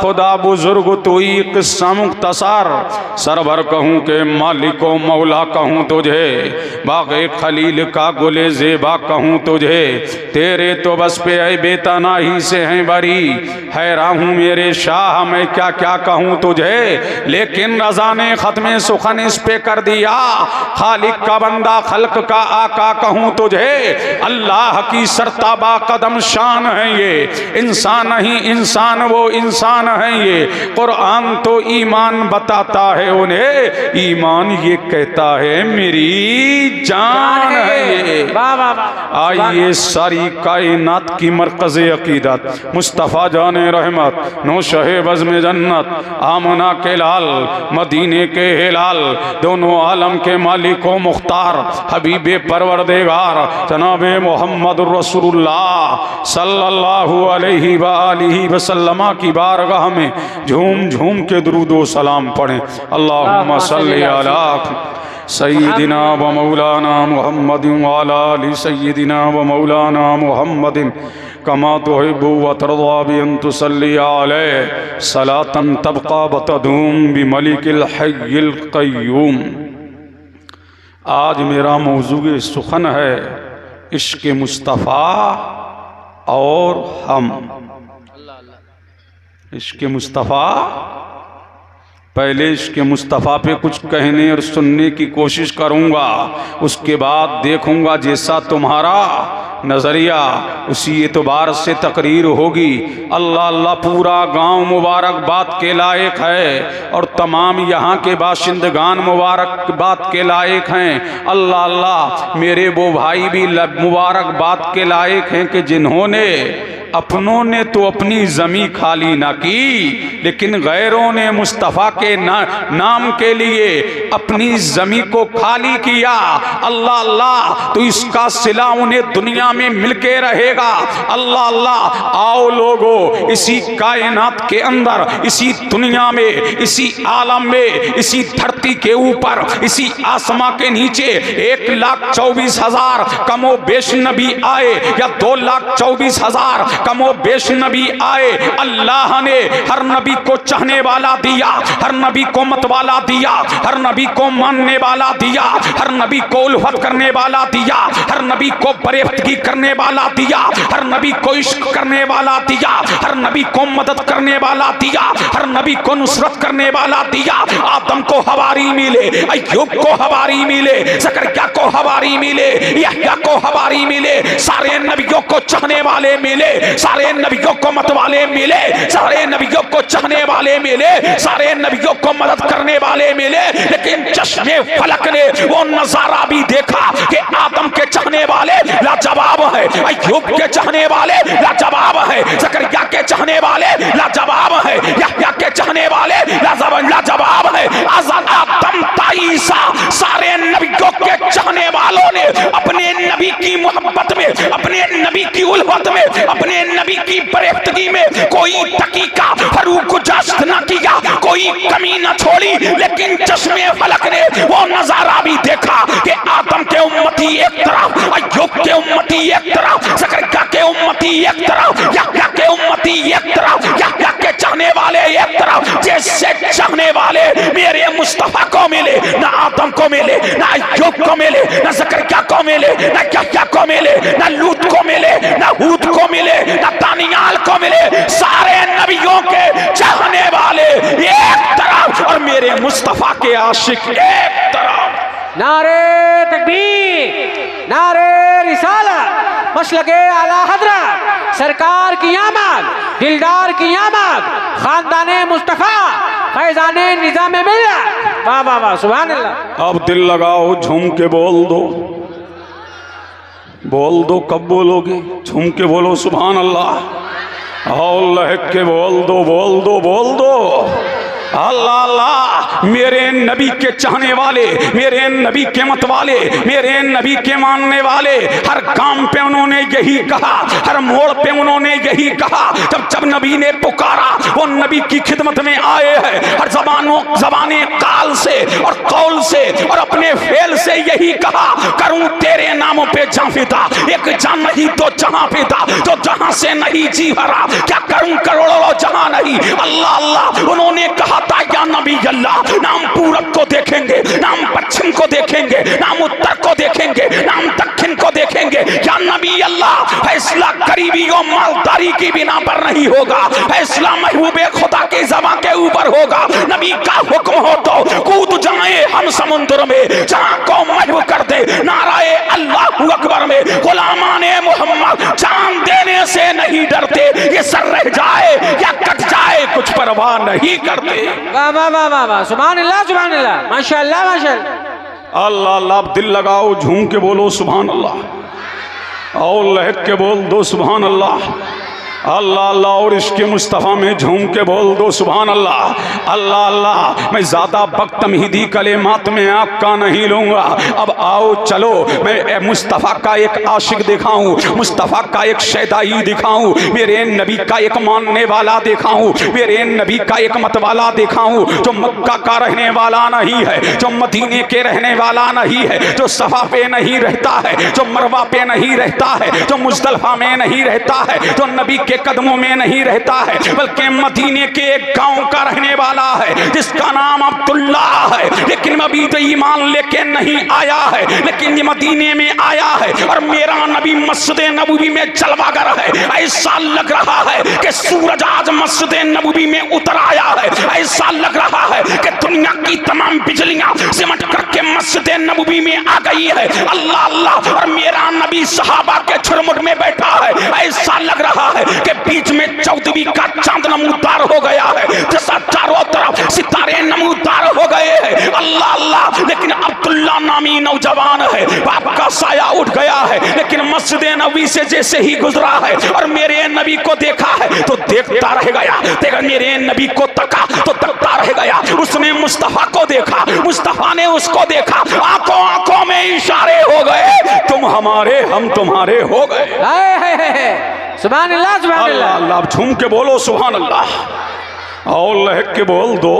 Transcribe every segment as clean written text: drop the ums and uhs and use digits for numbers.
खुदा बुजुर्ग तुई किस्सा मुख्तसर सरवर कहूँ के मालिको मौला कहूँ तुझे बाग़े खलील का गुले ज़ेबा कहूँ तुझे तेरे तो बस पे ऐ बेतनाही से हैं बरी हैरान हूँ मेरे शाह मैं क्या क्या कहूँ तुझे लेकिन रज़ा ने ख़त्म सुखन इस पे कर दिया खालिक का बंदा खल्क का आका कहूँ तुझे अल्लाह की सरताबा कदम शान है ये इंसान नहीं इंसान वो इंसान है ये कुरान तो ईमान बताता है उन्हें ईमान ये कहता है मेरी जान है ये आइए सारी कायनात की मरकज़ अकीदत मुस्तफ़ा जान रहमत नो शहे बज़्म जन्नत आमना के लाल मदीने के हिलाल दोनों आलम के मालिक व मुख्तार हबीब परवरदिगार जनाब मोहम्मद रसूलुल्लाह सल्लल्लाहु अलैहि वआलिहि वसल्लम की बारगाह में झूम झूम के दुरूदो सलाम पढ़ें अल्लाहुम्मा सल्ली अला सय्यिदिना व मौलाना मुहम्मदिन व अला आलि सय्यिदिना व मौलाना मुहम्मदिन कमा तुहिब्बु व तर्ज़ा बि अन तुसल्ली अलैहि सलातन तबक़ा व तदूम बिमलिकिल हय्यिल क़य्यूम। आज मेरा मौज़ूए सुखन है इश्क़ मुस्तफ़ा और हम। इश्क़ मुस्तफ़ा पहले इश्क़ मुस्तफ़ा पे कुछ कहने और सुनने की कोशिश करूँगा उसके बाद देखूँगा जैसा तुम्हारा नज़रिया उसी एतबार से तकरीर होगी। अल्लाह अल्लाह पूरा गांव मुबारकबाद के लायक है और तमाम यहाँ के बाशिंदगान मुबारकबाद के लायक हैं। अल्लाह अल्लाह मेरे वो भाई भी मुबारकबाद के लायक हैं कि जिन्होंने अपनों ने तो अपनी ज़मी खाली ना की लेकिन गैरों ने मुस्तफ़ा के नाम के लिए अपनी ज़मी को खाली किया। अल्लाह अल्लाह तो इसका सिला उन्हें दुनिया में मिलके रहेगा। अल्लाह अल्लाह आओ लोगो इसी कायनात के अंदर इसी दुनिया में इसी आलम में इसी धरती के ऊपर इसी आसमां के नीचे 1,24,000 कमो बेश नबी आए या 2,24,000 कमो बेश नबी आए। अल्लाह ने हर नबी को चाहने वाला दिया हर नबी को मत वाला दिया हर नबी को मानने वाला दिया हर नबी को उल्फत करने वाला दिया हर नबी को बरेफतगी करने वाला दिया हर नबी को इश्क करने वाला दिया हर नबी को मदद करने वाला दिया हर नबी को नुसरत करने वाला दिया। आदम को हवारी मिले अय्यूब को हवारी मिले ज़करिया को हवारी मिले यहया को हवारी मिले सारे नबियों को चाहने वाले मिले सारे नबियों को मत वाले मिले, सारे नबियों को चाहने वाले मिले, सारे नबियों को मदद करने वाले मिले, लेकिन चश्मे फलक ने वो नजारा भी देखा कि आदम के चाहने वाले लाजवाब है, अय्यूब के चाहने वाले लाजवाब है, ज़करिया के चाहने वाले लाजवाब है, यहया के चाहने वाले लाजवाब है, आदम ताईसा सारे नबियों के चाहने वालों ने अपने नबी की मोहब्बत में, अपने नबी की उल्फत में, अपने नबी की बरेफ्तगी में कोई दकीका फरूक न किया, कोई कमी न छोड़ी। लेकिन चश्मे फलक ने वो नजारा भी देखा कि आदम के उम्मती एक तरफ, अय्यूब के उम्मती एक तरफ, ज़करिया के उम्मती एक तरफ, यहया के उम्मती एक तरफ, यहया के चाहने वाले एक तरफ। जैसे चाहने वाले मेरे मुस्तफा को मिले, ना आदम को मिले, ना अय्यूब को मिले, ना ज़करिया को मिले, ना यहया को मिले, ना लूत को मिले, ना हूद को मिले, ना दानियाल को मिले, सारे नबियों के चाहने वाले एक तरफ और मेरे मुस्तफा के आशिक एक तरफ। नारे तकबीर, नारे रिसालत, मसलके आला हजरत, सरकार की आमद, दिलदार की आमद, खानदाने मुस्तफा, फैजाने निजाम मिल्लत। वाह वाह वाह, सुभान अल्लाह। अब दिल लगाओ, झूम के बोल दो, बोल दो। कब बोलोगे? झूम के बोलो सुभान अल्लाह, और लहक के बोल दो, बोल दो, बोल दो अल्लाह अल्लाह। मेरे नबी के चाहने वाले, मेरे नबी के मत वाले, मेरे नबी के मानने वाले, हर काम पे उन्होंने यही कहा, हर मोड़ पे उन्होंने यही कहा। जब जब नबी ने पुकारा, वो नबी की खिदमत में आए हैं, हर जबाने काल से और कौल से और अपने फेल से यही कहा, करूं तेरे नामों पे जां फिदा, एक जान नहीं तो जहां फिदा, तो जहां से नहीं जी भरा, क्या करूं करोड़ों जहां नहीं। अल्लाह अल्लाह उन्होंने कहा था, या नबी अल्लाह, नाम पूरब को देखेंगे, नाम पश्चिम को देखेंगे, नाम उत्तर को देखेंगे, नाम दक्षिण को देखेंगे, या नबी अल्लाह फैसला करीबी और मालदारी की बिना पर नहीं होगा, फैसला महबूबे खुदा की ज़बान के ऊपर होगा। नबी का हुक्म हो तो कूद जाए हम समुद्र में, जहां को महबूब कर दे नाराए अल्लाहु अकबर में। गुलामाने मोहम्मद जान देने से नहीं डरते, ये सर रह जाए या कट जाए कुछ परवाह नहीं करते। वाह वाह वाह वाह वाह, सुभान अल्लाह, सुभान अल्लाह, माशाअल्लाह माशाअल्लाह। अल्लाह अल्लाह। दिल लगाओ, झूम के बोलो सुभान अल्लाह, और लहक के बोल दो सुभान अल्लाह, अल्लाह अल्लाह। और इसके मुस्तफ़ा में झूम के बोल दो सुभान अल्लाह, अल्लाह अल्लाह। मैं ज़्यादा वक्त तमहीदी कलेमात में आपका नहीं लूँगा। अब आओ चलो, मैं मुस्तफ़ा का एक आशिक दिखाऊँ, मुस्तफ़ा का एक शैदाई दिखाऊँ, मेरे नबी का एक मानने वाला दिखाऊँ, मेरे नबी का एक मतवाला दिखाऊँ, जो मक्का का रहने वाला नहीं है, जो मदीने के रहने वाला नहीं है, जो सफ़ा पे नहीं रहता है, जो मरवा पे नहीं रहता है, जो मुज़दलिफ़ा में नहीं रहता है, जो नबी के कदमों में नहीं रहता है, बल्कि मदीने के एक गांव का रहने वाला है, जिसका नाम अब्दुल्ला है। लेकिन अभी तो ईमान लेके नहीं आया है, लेकिन ये मदीने में आया है, और मेरा नबी मस्जिद नबवी में जलवागर है। ऐसा लग रहा है कि सूरज आज मस्जिद नबवी में उतर आया है, ऐसा लग रहा है कि दुनिया की तमाम बिजलियां सिमट करके मस्जिद नबवी में आ गई है। अल्लाह अल्लाह। और मेरा नबी सहाबा के छुरमुट में बैठा है, ऐसा लग रहा है कि बीच में चौदहवीं का चांद नमूदार हो गया है, जैसा चारों तरफ सितारे नमूदार हो गए हैं। अल्लाह अल्लाह। लेकिन अब्दुल्ला नामी नौजवान है, बाप का साया उठ गया है, लेकिन मस्जिद नबवी से जैसे ही गुजरा है और मेरे नबी को देखा है तो देखता रह गया, देखा मेरे नबी को तका तो तकता रह गया। उसने मुस्तफा को देखा, मुस्तफा ने उसको देखा, आंखों आंखों में इशारे हो गए, तुम हमारे हम तुम्हारे हो गए। सुभान अल्लाह, सुभान अल्लाह अल्लाह। झूम के बोलो सुभान अल्लाह, और लहक के बोल दो,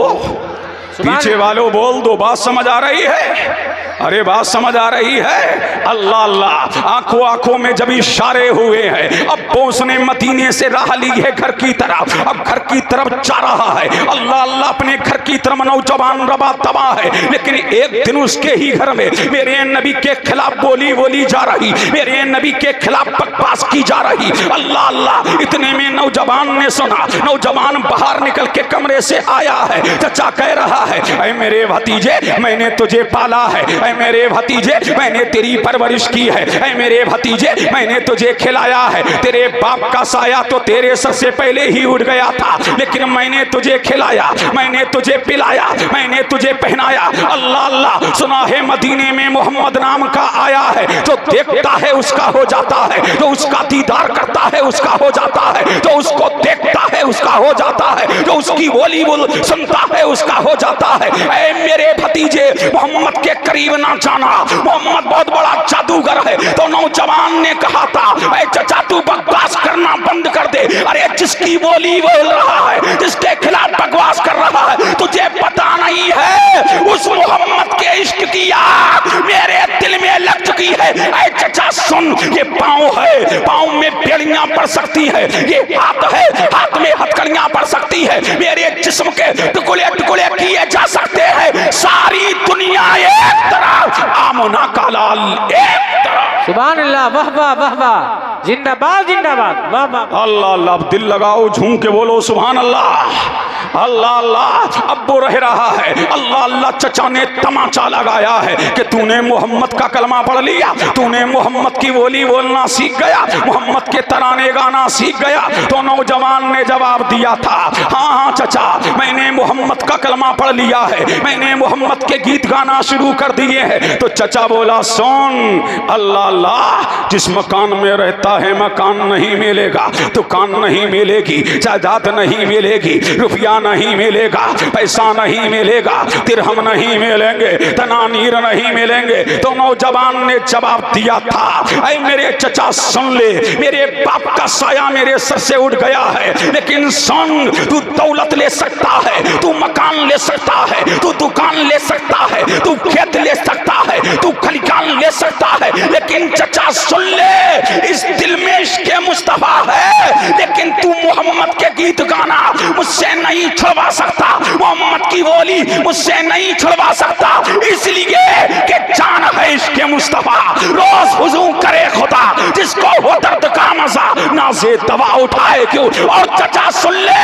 पीछे वालों बोल दो। बात समझ आ रही है? अरे बात समझ आ रही है? अल्लाह अल्लाह। आंखों आंखों में जब इशारे हुए हैं, अब उसने मदीने से राह ली है घर की तरफ, अब घर की तरफ जा रहा है। अल्लाह अल्लाह। अपने घर की तरफ नौजवान रबा तबा है, लेकिन एक दिन उसके ही घर में मेरे नबी के खिलाफ बोली जा रही, मेरे नबी के खिलाफ बकवास की जा रही। अल्लाह अल्लाह। इतने में नौजवान ने सुना। नौजवान बाहर निकल के कमरे से आया है। चचा कह रहा है, ऐ मेरे भतीजे मैंने तुझे पाला है, ऐ मेरे भतीजे मैंने तेरी परवरिश की है, ऐ मेरे भतीजे मैंने तुझे खिलाया है। तेरे बाप का साया तो तेरे सर से पहले ही उड़ गया था, लेकिन मैंने तुझे खिलाया, मैंने तुझे पिलाया, मैंने तुझे पहनाया। अल्लाह अल्लाह, सुना है मदीने में मोहम्मद नाम का आया है, जो देखता है उसका हो जाता है, जो उसका दीदार करता है उसका हो जाता है, जो उसको देखता है उसका हो जाता है, जो उसकी बोली बोल सुनता है उसका हो जाता है। ऐ मेरे भतीजे मोहम्मद के करीब ना जाना, मोहम्मद बहुत बड़ा जादूगर है। तो नौजवान ने कहा था, ऐ चचा तू बकवास करना बंद कर दे। अरे जिसकी बोली बोल रहा है, जिसके खिलाफ बकवास कर रहा है, तुझे पता नहीं है उस मोहम्मद के इश्क की आग मेरे दिल में लग चुकी है। ऐ चचा सुन, ये पाँव है, पाँव में बेड़ियां पड़ सकती है, ये हाथ है, हाथ में हथकड़ियां पड़ सकती है, मेरे जिस्म के टुकड़े टुकड़े किए जा सकते हैं। सारी दुनिया एक तरफ, आमना का लाल एक तरफ। सुभान अल्लाह, वाह वाह वाह वाह, जिंदाबाद जिंदाबाद, वाह वाह। अल्लाह अल्लाह, दिल लगाओ, झूम के बोलो सुभान अल्लाह। अल्लाह अल्लाह, अब वो रह रहा है। अल्लाह अल्लाह, चचा ने तमाचा लगाया है कि तूने मोहम्मद का कलमा पढ़ लिया, तूने मोहम्मद की बोली बोलना सीख गया, मोहम्मद के तराने गाना सीख गया। तो नौजवान ने जवाब दिया था, हाँ हाँ चचा, मैंने मोहम्मद का कलमा पढ़ लिया है, मैंने मोहम्मद के गीत गाना शुरू कर दिए हैं। तो चचा बोला, सुन अल्लाह अल्लाह, जिस मकान में रहता है मकान नहीं मिलेगा, दुकान नहीं मिलेगी, जायदाद नहीं मिलेगी, रुपया नहीं मिलेगा, पैसा नहीं मिलेगा, दिरहम नहीं मिलेंगे, तनानीर नहीं मिलेंगे। तो नौजवान ने जवाब दिया था, ऐ मेरे चचा सुन ले, मेरे बाप का साया मेरे सर से उड़ गया है, लेकिन सुन, तू दौलत ले सकता है, तू मकान ले सकता है, तू दुकान ले सकता है, तू खेत ले सकता है, तू खलिकान ले सकता है, लेकिन चचा सुन ले, इस दिल में इश्क़ मुस्तफा है, लेकिन तू मोहम्मद के गीत गाना मुझसे नहीं छुड़वा सकता, मोहम्मद की बोली मुझसे नहीं छुड़वा सकता, इसलिए कि जान है इश्क़ मुस्तफा, रोज हुजू करे खुदा, जिसको हो दर्द का मजा, नाज़े दवा उठाए क्यों। और चचा सुन ले,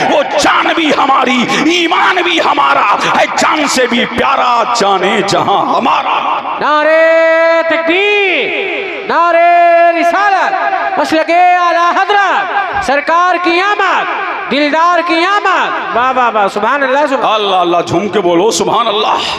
वो जान भी हमारी, ईमान भी हमारा है, जान से भी प्यारा, जाने जहां हमारा। नारे तकबीर, नारे रिसालत, मसलके आला हज़रत, सरकार की आमद, दिलदार की आमद, वाह वाह वाह, सुभान अल्लाह सुभान अल्लाह अल्लाह, झूम के बोलो सुभान अल्लाह।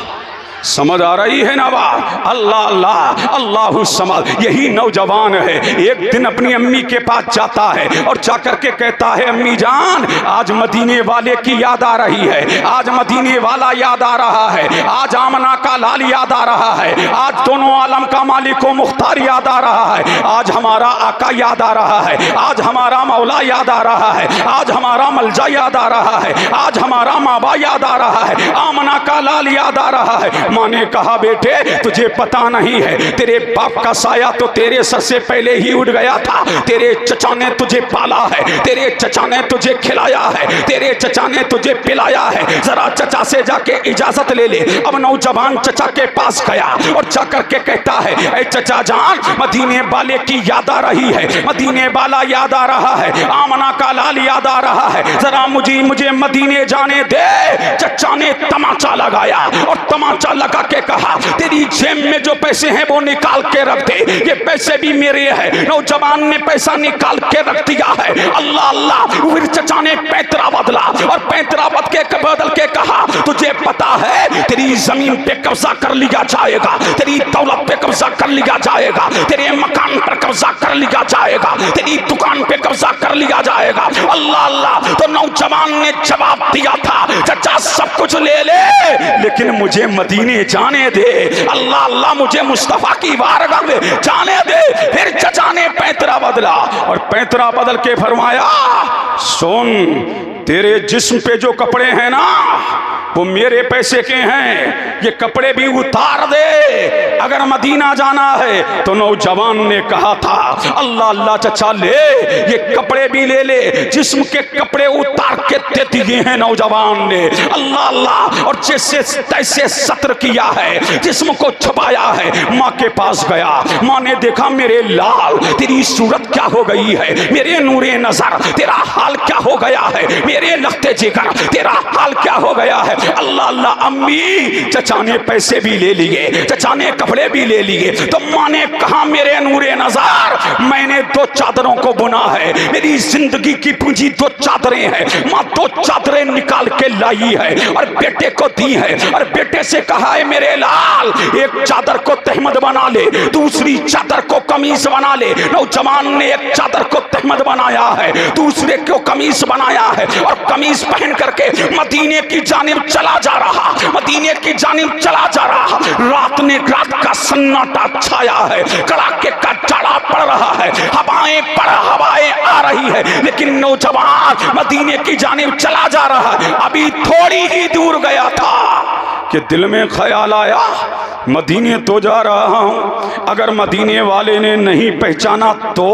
समझ आ रही है ना बात? अल्लाह अल्लाह अल्लाहु समद। यही नौजवान है, एक दिन अपनी अम्मी के पास जाता है और जाकर के कहता है, अम्मी जान आज मदीने वाले की याद आ रही है, आज मदीने वाला याद आ रहा है, आज आमना का लाल याद आ रहा है, आज दोनों आलम का मालिक व मुख्तार याद आ रहा है, आज हमारा आका याद आ रहा है, आज हमारा मौला याद आ रहा है, आज हमारा मलजा याद आ रहा है, आज हमारा माबा याद आ रहा है, आमना का लाल याद आ रहा है। माँ ने कहा, बेटे तुझे पता नहीं है, तेरे बाप का साया तो तेरे सर से पहले ही उड़ गया था, तेरे चचा ने तुझे पाला है, तेरे चचा ने तुझे खिलाया है, तेरे चचा ने तुझे पिलाया है, जरा चचा से जाके इजाजत ले ले। अब नौजवान चचा के पास गया और जाकर के कहता है, ऐ चचा जान मदीने वाले की याद आ रही है, मदीने वाला याद आ रहा है, आमना का लाल याद आ रहा है, जरा मुझे मदीने जाने दे। चचा ने तमाचा लगाया और तमाचा लगा के कहा, तेरी जेब में जो पैसे हैं वो निकाल के रख दे, ये पैसे भी मेरे हैं। नौजवान ने पैसा निकाल के रख दिया है। अल्लाह अल्लाह, फिर चचा ने पैतरा बदला और पैतरा बदल के कहा, तुझे पता है तेरी जमीन पे कब्जा कर लिया जाएगा, तेरी दौलत पे कब्जा कर लिया जाएगा, तेरे मकान पर कब्जा कर लिया जाएगा, तेरी दुकान पे कब्जा कर लिया जाएगा। अल्लाह अल्लाह, तो नौजवान ने जवाब दिया था, चचा सब कुछ ले ले, लेकिन मुझे मदीने जाने दे। अल्लाह अल्लाह, मुझे मुस्तफा की बारगाह में जाने दे। फिर चचा ने पैतरा बदला और पैतरा बदल के फरमाया, सुन तेरे जिस्म पे जो कपड़े हैं ना वो मेरे पैसे के हैं, ये कपड़े भी उतार दे अगर मदीना जाना है। तो नौजवान ने कहा था, अल्लाह अल्लाह चचा ले, ये कपड़े भी ले ले, जिस्म के कपड़े उतार के दे दिए हैं नौजवान ने, अल्लाह अल्लाह। और जैसे तैसे सत्र किया है, जिस्म को छुपाया है, माँ के पास गया, माँ ने देखा मेरे लाल तेरी सूरत क्या हो गई है, मेरे नूरे नजर तेरा हाल क्या हो गया है, मेरे लखते जिगर तेरा हाल क्या हो गया है। अल्लाह अल्लाह। अम्मी चचा ने पैसे भी ले लिए, चचा ने कपड़े भी ले लिए, तो माँ ने कहा मेरे नूरे नजर मैंने 2 चादरों को बुना है, मेरी जिंदगी की पूंजी 2 चादरें हैं। माँ 2 चादरें निकाल के लाई है और बेटे को दी है, और बेटे से कहा है मेरे लाल एक चादर को तहमद बना ले, दूसरी चादर को कमीज बना ले। नौजवान ने एक चादर को तहमद बनाया है, दूसरे को कमीज बनाया है, और कमीज पहन करके मदीने की जानिब चला जा रहा, मदीने की जानिब चला जा रहा। रात का सन्नाटा छाया है, कड़ाके का जाड़ा पड़ रहा है, हवाएं आ रही है, लेकिन नौजवान मदीने की जानिब चला जा रहा है। अभी थोड़ी ही दूर गया था कि दिल में ख्याल आया मदीने तो जा रहा हूं, अगर मदीने वाले ने नहीं पहचाना तो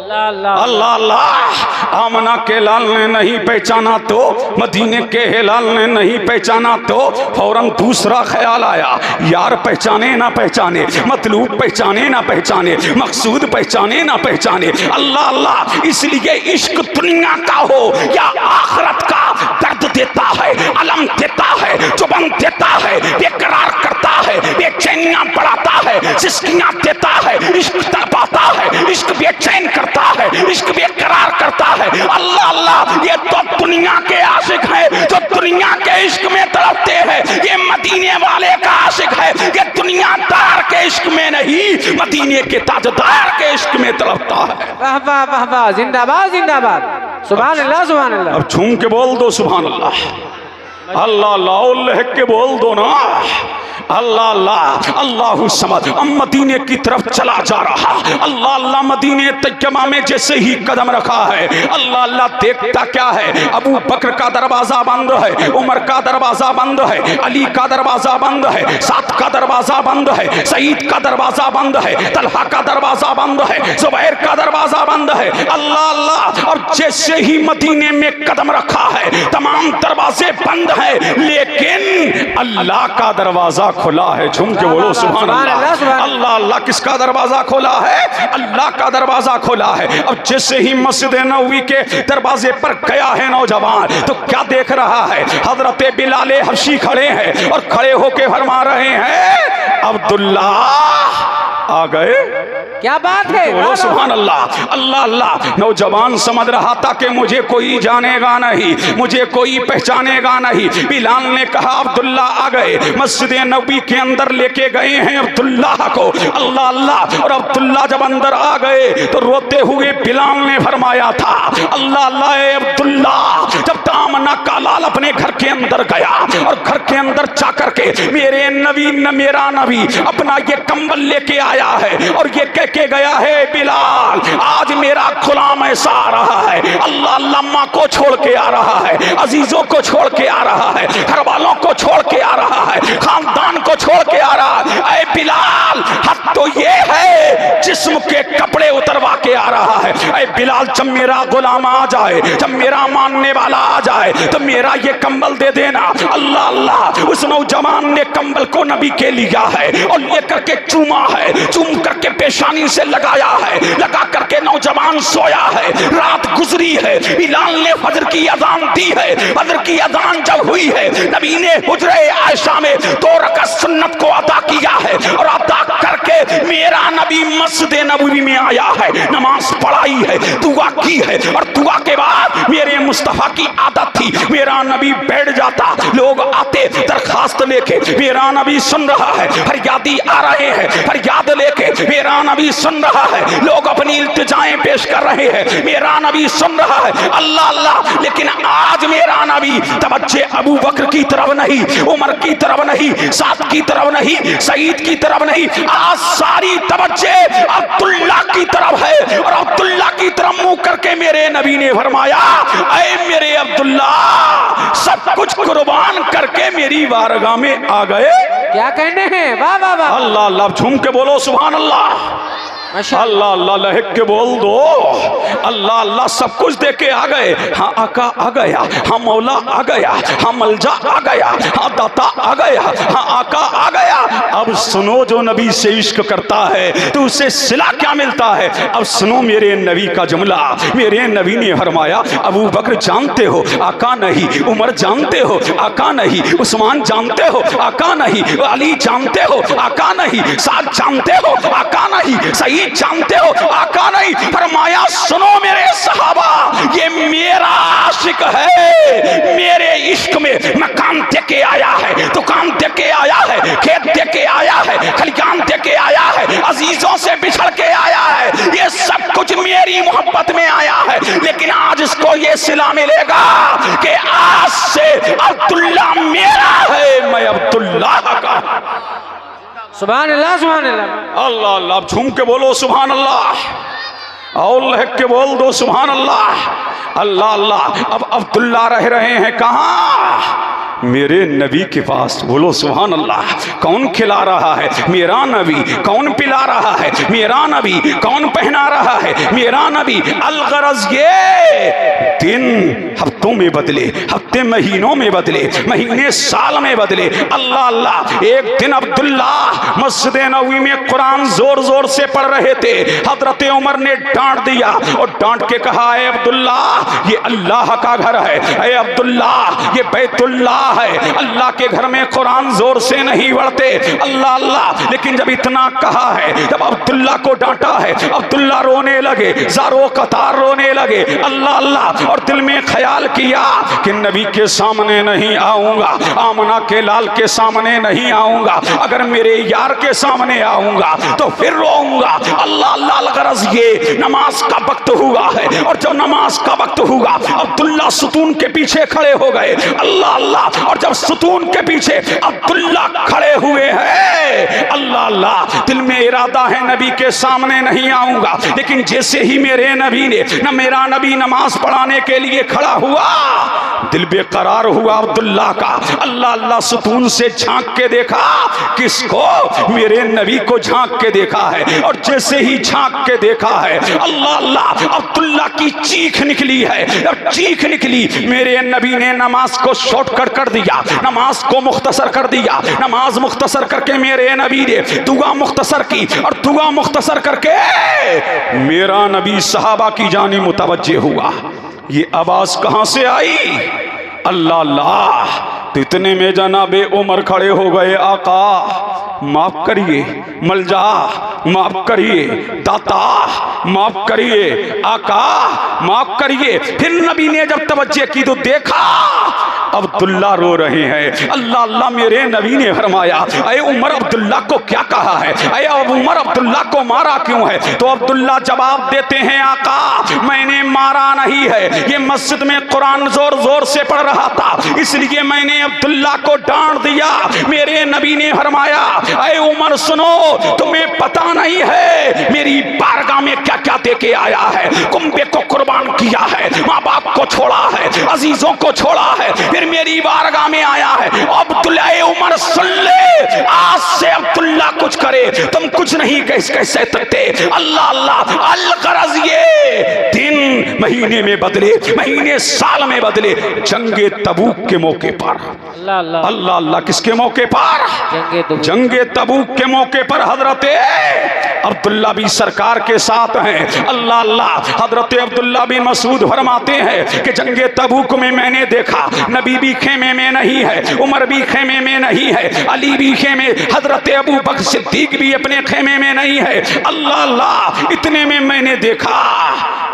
अल्लाह अल्लाह। आमना के लाल ने नहीं पहचाना तो, मदीने के हिलाल ने नहीं पहचाना तो, फौरन दूसरा ख्याल आया, यार पहचाने ना पहचाने, मतलूब पहचाने ना पहचाने, मकसूद पहचाने ना पहचाने। अल्लाह अल्लाह। इसलिए इश्क दुनिया का हो या आखिरत का, दर्द देता है, अलम देता है, जुबान देता है, बेकरार करता है, बेचैनियां बढ़ाता है, सिस्कियां देता है, इश्क तड़पाता है, इश्क बेचैन करता है, इश्क बेकरार करता है। अल्लाह अल्लाह। ये तो दुनिया के आशिक है जो दुनिया के इश्क में तड़पते हैं, ये मदीने वाले का आशिक है, ये दुनियादार के इश्क में नहीं, मदीने के ताजदार के इश्क में तड़पता है। वाह वाह वाह वाह, जिंदाबाद जिंदाबाद, सुभान अल्लाह सुभान अल्लाह। अब झूम के बोल दो सुभान अल्लाह, अल्लाह अल्लाह लहक के बोल दो ना, अल्लाह अल्लाह। अल्लाहु समद। अब मदीने की तरफ चला जा रहा, अल्लाह अल्लाह। मदीने तैयबा में जैसे ही कदम रखा है, अल्लाह अल्लाह। देखता क्या है, अबू बकर का दरवाजा बंद है, उमर का दरवाजा बंद है, अली का दरवाजा बंद है, साद का दरवाजा बंद है, सईद का दरवाजा बंद है, तलहा का दरवाजा बंद है, जुबैर का दरवाजा बंद है। अल्लाह अल्लाह। और जैसे ही मदीने में कदम रखा है, तमाम दरवाजे बंद है, लेकिन अल्लाह का दरवाजा खुला है। झूम के बोलो सुभान अल्लाह। अल्लाह अल्लाह। किसका दरवाजा खोला है? अल्लाह का दरवाजा खोला है। अब जैसे ही मस्जिद नबवी के दरवाजे पर गया है नौजवान, तो क्या देख रहा है? हजरत बिलाल हबशी खड़े हैं और खड़े होके फरमा रहे हैं अब्दुल्ला आ गए। क्या बात है, बोलो सुभान अल्लाह। अल्लाह अल्लाह। नौजवान समझ रहा था कि मुझे कोई जानेगा नहीं, मुझे कोई पहचानेगा नहीं। बिलाल ने कहा अब्दुल्ला आ गए। मस्जिद नबी के अंदर लेके गए हैं अब्दुल्ला को। अल्लाह अल्लाह। और अब्दुल्ला जब अंदर आ गए तो रोते हुए बिलाल ने फरमाया था अल्लाह अल्लाह अब्दुल्ला। जब दामना का लाल अपने घर के अंदर गया और घर के अंदर जा करके मेरे नबी न मेरा नबी अपना ये कंबल लेके आया है और ये कह के गया है बिलाल आज मेरा गुलाम ऐसा आ रहा है, अल्लाह अल्लाह माँ को छोड़ के आ रहा है, अजीजों को छोड़ के आ रहा है, घर वालों को छोड़ के आ रहा है, खानदान को छोड़ के आ रहा है। ऐ बिलाल हद तो ये है जिस्म के कपड़े उतरवा के आ रहा है। ऐ बिलाल जब मेरा गुलाम आ जाए, जब मेरा मानने वाला आ जाए तो मेरा ये कंबल दे देना। अल्लाह अल्लाह। उस नौजवान ने कंबल को नबी के लिया है और लेकर के चूमा है, चूम करके पेशानी से लगाया है, लगा करके नौजवान सोया है। रात गुजरी है, बिलाल ने फजर की अजान दी है। फजर की अजान जब हुई है नबी ने हुजरे आयशा में 2 रकात सुन्नत को अदा किया है और अदा करके मेरा नबी मस्जिद नबवी में आया है, नमाज पढ़ाई है, दुआ की है और दुआ के बाद मेरे मुस्तफा की आदत थी मेरा नबी बैठ जाता, लोग आते दरखास्त लेके, मेरा नबी सुन रहा है, फरियादी आ रहे हैं फरियाद लेके, मेरा नबी सुन रहा है, लोग अपनी इल्तिजाएं पेश कर रहे हैं, मेरा नबी सुन रहा है। अल्लाह अल्लाह। लेकिन आज मेरा नबी तवज्जे अबू बकर की तरफ नहीं, उमर की तरफ नहीं, साद की तरफ नहीं, सईद की तरफ नहीं, आज सारी तवज्जे अब्दुल्ला की तरफ है और अब्दुल्ला की तरफ मुंह करके मेरे नबी ने फरमाया ऐ मेरे अब्दुल्ला सब कुछ कुर्बान करके मेरी बारगाह में आ गए। क्या कहने हैं, वाह वाह वाह। अल्लाह अल्लाह। झूम के बोलो सुभान अल्लाह। अल्लाह अल्लाह लहक के बोल दो, अल्लाह अल्लाह सब कुछ दे के आ गए। हाँ आका आ गया, हाँ मौला आ गया, हाँ मलजा आ गया, हाँ दाता आ गया, हाँ आका आ गया। अब सुनो, जो नबी से इश्क करता है तो उसे सिला क्या मिलता है। अब सुनो मेरे नबी का जुमला। मेरे नबी ने फरमाया, अबू बकर जानते हो आका नहीं, उमर जानते हो आका नहीं, उस्मान जानते हो आका नहीं, अली जानते हो आका नहीं, साद जानते हो आका नहीं, सईद जानते हो आका नहीं। फरमाया सुनो मेरे सहाबा, ये मेरा आशिक है, मेरे इश्क में मकान दे के आया है, दुकान दे के आया है, खेत दे के आया है, खलियान दे के आया है, अजीजों से बिछड़ के आया है, ये सब कुछ मेरी मोहब्बत में आया है। लेकिन आज इसको ये सिला मिलेगा कि आज से अब्दुल्ला मेरा है, मैं अब्दुल्ला का। सुभान अल्लाह, सुभान अल्लाह, अल्लाह अल्लाह। अब झूम के बोलो सुभान अल्लाह, और लहक के बोल दो सुभान अल्लाह। अल्लाह अल्लाह। अब अब्दुल्ला रह रहे हैं कहाँ? मेरे नबी के पास। बोलो सुभान अल्लाह। कौन खिला रहा है? मेरा नबी। कौन पिला रहा है? मेरा नबी। कौन पहना रहा है? मेरा नबी। अलगरज ये दिन हफ्तों में बदले, हफ्ते महीनों में बदले, महीने साल में बदले। अल्लाह अल्लाह। एक दिन अब्दुल्ला मस्जिद नबवी में कुरान जोर जोर से पढ़ रहे थे। हजरत उमर ने डांट दिया और डांट के कहा, है अब्दुल्ला ये अल्लाह का घर है, है अब्दुल्ला ये बैतुल्लाह है, अल्लाह के घर में कुरान जोर से नहीं पढ़ते। अल्लाह अल्लाह। लेकिन जब इतना कहा है, जब अब्दुल्ला को डांटा है, अब्दुल्ला रोने लगे, ज़ारो कतार रोने लगे। अल्लाह अल्लाह। और दिल में ख्याल किया कि नबी के सामने नहीं आऊंगा, आमना के लाल के सामने नहीं आऊंगा, अगर मेरे यार के सामने आऊंगा तो फिर रोऊंगा। अल्लाह अल्लाह। गरज ये नमाज का वक्त हुआ है, और जब नमाज का वक्त हुआ अब्दुल्ला सुतून के पीछे खड़े हो गए। अल्लाह अल्लाह। और जब सुतून के पीछे अब्दुल्ला खड़े हुए हैं, अल्लाह अल्लाह, दिल में इरादा है नबी के सामने नहीं आऊंगा। लेकिन जैसे ही मेरे नबी ने मेरा नबी नमाज पढ़ाने के लिए खड़ा हुआ, दिल बेकरार हुआ अब्दुल्ला का। अल्लाह अल्लाह। सुतून से झांक के देखा, किसको? मेरे नबी को झांक के देखा है। और जैसे ही झांक के देखा है, अल्लाह अल्लाह, अब्दुल्ला की चीख निकली है। अब चीख निकली, मेरे नबी ने नमाज को शॉर्टकट कर दिया, नमाज को मुख्तसर कर दिया। नमाज मुख्तसर करके मेरे नबी ने दुआ मुख्तसर की, और दुआ मुख्तसर करके मेरा नबी सहाबा की जानी मुतवज्जे हुआ। ये आवाज कहां से आई? अल्लाह अल्लाह। तो इतने में जनाबे उमर खड़े हो गए। आका माफ करिए, मलजा माफ करिए, दाता माफ करिए, आका माफ करिए। फिर नबी ने जब तवज्जे की तो देखा अब्दुल्ला रो रहे हैं। अल्लाह अल्लाह। मेरे नबी ने फरमाया, अरे उमर अब्दुल्ला को क्या कहा है? अरे उमर अब्दुल्ला को मारा क्यों है? तो अब्दुल्ला जवाब देते हैं, आका मैंने मारा नहीं है, ये मस्जिद में कुरान जोर जोर से पढ़ रहा था, इसलिए मैंने अब्दुल्ला को डांट दिया। मेरे नबी ने फरमाया, अरे उमर सुनो, तुम्हें पता नहीं है मेरी बारगाह में क्या क्या दे के आया है। कुंबे को कुर्बान किया है, माँ बाप को छोड़ा है, अजीजों को छोड़ा है, फिर मेरी बारगाह में आया है। अब्दुल्ला, उमर सुन ले, आज से अब्दुल्ला कुछ करे तुम कुछ नहीं कह सकते। अल्लाह अल्लाह। अलगरज ये दिन महीने में बदले, महीने साल में बदले। जंगे तबूक के मौके पर, अल्लाह अल्लाह। अल्लाह अल्लाह। किसके मौके पर? जंगे तबूक के मौके पर हजरत अब्दुल्ला भी सरकार के साथ हैं। अल्लाह अल्लाह। हजरत अब्दुल्ला बिन मसूद फरमाते हैं कि जंगे तबूक में मैंने देखा नबी भी खेमे में नहीं है, उमर भी खेमे में नहीं है, अली भी खेमे, हजरत अबू बकर सिद्दीक भी अपने खेमे में नहीं है। अल्लाह अल्लाह। इतने में मैंने देखा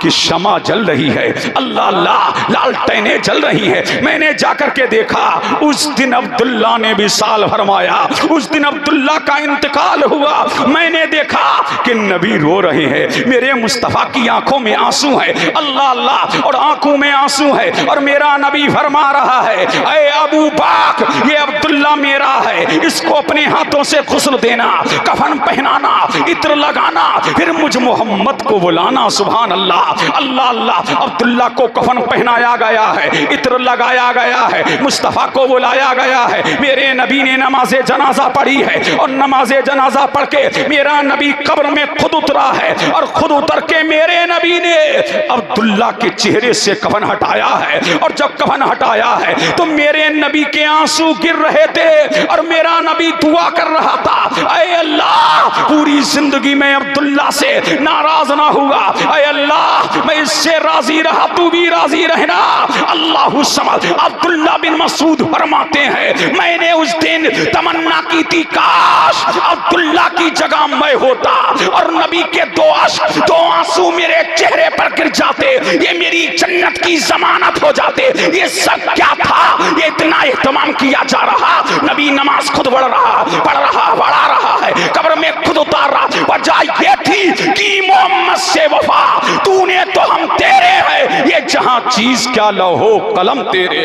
कि शमा जल रही है। अल्लाह अल्लाह। लालटेनें जल रही है। मैंने जाकर के देखा, उस दिन अब्दुल्ला ने विसाल फरमाया, उस दिन अब्दुल्ला का इंतकाल हुआ। मैंने देखा कि नबी रो रहे हैं, मेरे मुस्तफा की आंखों में आंसू है। अल्लाह अल्लाह। और आंखों में आंसू है, और मेरा नबी फरमा रहा है, ऐ अबू बकर ये अब्दुल्ला मेरा है, इसको अपने हाथों से गुस्ल देना, कफन पहनाना, इत्र लगाना, फिर मुझ मोहम्मद को बुलाना। सुभान अल्लाह। अल्लाह अल्लाह। अब्दुल्ला को कफन पहनाया गया है, इत्र लगाया गया है, मुस्तफ़ा को बुलाया गया है। मेरे नबी ने नमाज जनाजा पढ़ी है और नमाज जनाजा पढ़ के मेरा नबी कब्र में खुद उतरा है और खुद उतर के मेरे नबी ने अब्दुल्ला के चेहरे से कफन हटाया है। और जब कफन हटाया है तो मेरे नबी के आंसू गिर रहे थे और मेरा नबी दुआ कर रहा था, ऐ अल्लाह पूरी जिंदगी में अब्दुल्ला से नाराज ना हुआ, ऐ अल्लाह मैं इससे राजी रहा, तू भी राजी रहना। अल्लाहु समद। अब्दुल्ला बिन मसूद फरमाते हैं मैंने उस दिन तमन्ना की थी काश अब्दुल्ला की जगह मैं होता और नबी के दो आंसू मेरे चेहरे पर गिर जाते, ये मेरी जन्नत की जमानत हो जाते। ये सब क्या था? ये इतना एहतमाम किया जा रहा, नबी नमाज खुद पढ़ रहा है, कब्र में खुद उतार रहा। वजह ये थी कि मोहम्मद से वफा, तूने तो हम तेरे हैं, ये जहां चीज क्या लौहो कलम तेरे।